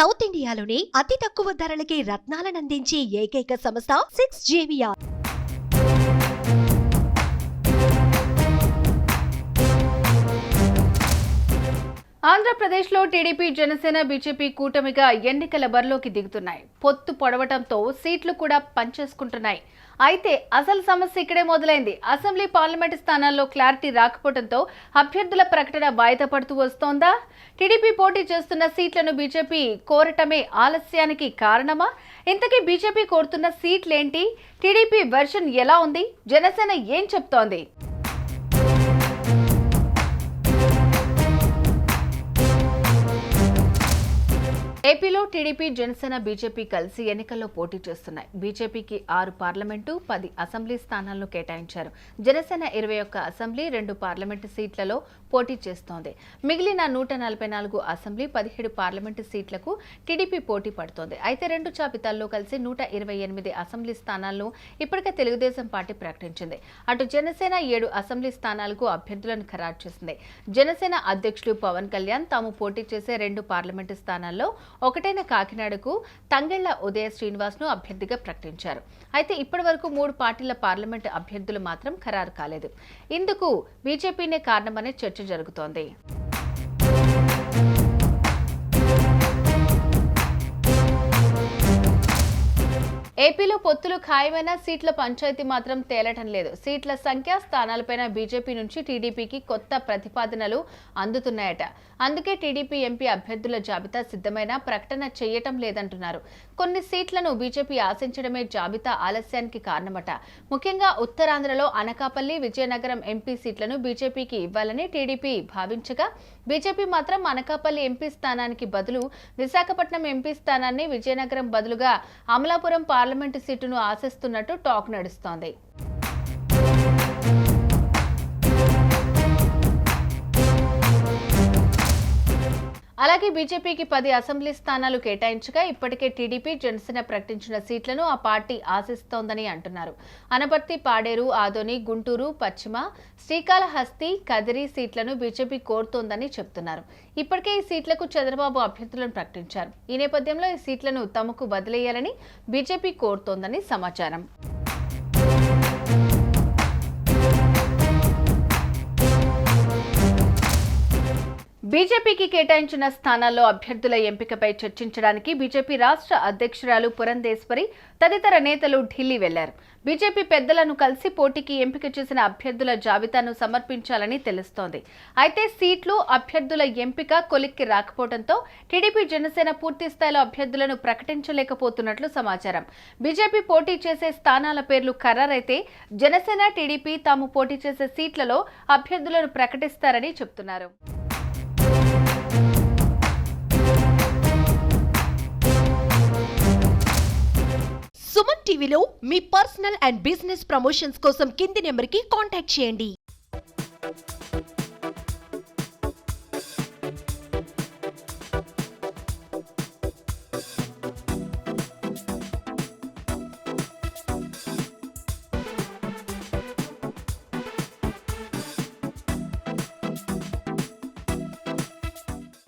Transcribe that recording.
South ఇండియాలోని అతి తక్కువ ధరలకి రత్నాలనందించే ఏకైక సంస్థ 6JVR. ఆంధ్రప్రదేశ్లో టీడీపీ, జనసేన, బీజేపీ కూటమిగా ఎన్నికల బరిలోకి దిగుతున్నాయి. పొత్తు పొడవటంతో సీట్లు కూడా పంచేసుకుంటున్నాయి. అయితే అసలు సమస్య ఇక్కడే మొదలైంది. అసెంబ్లీ, పార్లమెంటు స్థానాల్లో క్లారిటీ రాకపోవడంతో అభ్యర్థుల ప్రకటన వాయిదా పడుతూ వస్తోందా? టీడీపీ పోటీ చేస్తున్న సీట్లను బీజేపీ కోరటమే ఆలస్యానికి కారణమా? ఇంతకీ బీజేపీ కోరుతున్న సీట్లేంటి? టీడీపీ వెర్షన్ ఎలా ఉంది? జనసేన ఏం చెప్తోంది? ఏపీలో టీడీపీ, జనసేన, బీజేపీ కలిసి ఎన్నికల్లో పోటీ చేస్తున్నాయి. బీజేపీకి 6 పార్లమెంటు, 10 అసెంబ్లీ స్థానాలను కేటాయించారు. జనసేన 21 అసెంబ్లీ, 2 పార్లమెంటు సీట్లలో పోటీ చేస్తోంది. మిగిలిన 144 అసెంబ్లీ, 17 పార్లమెంటు సీట్లకు టీడీపీ పోటీ పడుతోంది. అయితే 2 జాబితాల్లో కలిసి 128 అసెంబ్లీ స్థానాలను ఇప్పటికే తెలుగుదేశం పార్టీ ప్రకటించింది. అటు జనసేన 7 అసెంబ్లీ స్థానాలకు అభ్యర్థులను ఖరారు చేసింది. జనసేన అధ్యక్షులు పవన్ కళ్యాణ్ తాము పోటీ చేసే 2 పార్లమెంటు స్థానాల్లో ఒకటైన కాకినాడకు తంగెళ్ల ఉదయ శ్రీనివాస్ ను అభ్యర్థిగా ప్రకటించారు. అయితే ఇప్పటి వరకు 3 పార్టీల పార్లమెంటు అభ్యర్థులు మాత్రం ఖరారు కాలేదు. ఇందుకు బీజేపీనే కారణమనే చర్చ జరుగుతోంది. ఏపీలో పొత్తులు ఖాయమైన సీట్ల పంచాయతీ మాత్రం తేలటం లేదు. సీట్ల సంఖ్య, స్థానాలపైన బీజేపీ నుంచి టీడీపీకి కొత్త ప్రతిపాదనలు అందుతున్నాయట. అందుకే టీడీపీ ఎంపీ అభ్యర్థుల జాబితా సిద్ధమైన ప్రకటన చేయటం లేదంటున్నారు. కొన్ని సీట్లను బీజేపీ ఆశించడమే జాబితా ఆలస్యానికి కారణమట. ముఖ్యంగా ఉత్తరాంధ్రలో అనకాపల్లి, విజయనగరం ఎంపీ సీట్లను బీజేపీకి ఇవ్వాలని టీడీపీ భావించగా, బీజేపీ మాత్రం అనకాపల్లి ఎంపీ స్థానానికి బదులు విశాఖపట్నం ఎంపీ స్థానాన్ని, విజయనగరం బదులుగా అమలాపురం పార్లమెంటు సీటును ఆశిస్తున్నట్టు టాక్ నడుస్తోంది. అలాగే బీజేపీకి 10 అసెంబ్లీ స్థానాలు కేటాయించగా ఇప్పటికే టీడీపీ, జనసేన ప్రకటించిన సీట్లను ఆ పార్టీ ఆశిస్తోందని అంటున్నారు. అనపర్తి, పాడేరు, ఆదోని, గుంటూరు పశ్చిమ, శ్రీకాళహస్తి, కదిరి సీట్లను బీజేపీ కోరుతోందని చెప్తున్నారు. ఇప్పటికే ఈ సీట్లకు చంద్రబాబు అభ్యర్థులను ప్రకటించారు. ఈ నేపథ్యంలో ఈ సీట్లను తమకు వదిలేయాలని బీజేపీ కోరుతోందని సమాచారం. బీజేపీకి కేటాయించిన స్థానాల్లో అభ్యర్థుల ఎంపికపై చర్చించడానికి బీజేపీ రాష్ట్ర అధ్యక్షురాలు పురంధేశ్వరి తదితర నేతలు ఢిల్లీ వెళ్లారు. బీజేపీ పెద్దలను కలిసి పోటీకి ఎంపిక చేసిన అభ్యర్థుల జాబితాను సమర్పించాలని తెలుస్తోంది. అయితే సీట్లు, అభ్యర్థుల ఎంపిక కొలిక్కి రాకపోవడంతో టీడీపీ, జనసేన పూర్తి స్థాయిలో అభ్యర్థులను ప్రకటించలేకపోతున్నట్లు సమాచారం. బీజేపీ పోటీ చేసే స్థానాల పేర్లు ఖరారైతే జనసేన, టీడీపీ తాము పోటీ చేసే సీట్లలో అభ్యర్థులను ప్రకటిస్తారని చెబుతున్నారు. సుమన్ టీవీలో మీ పర్సనల్ అండ్ బిజినెస్ ప్రమోషన్స్ కోసం కింది నెంబర్కి కాంటాక్ట్ చేయండి.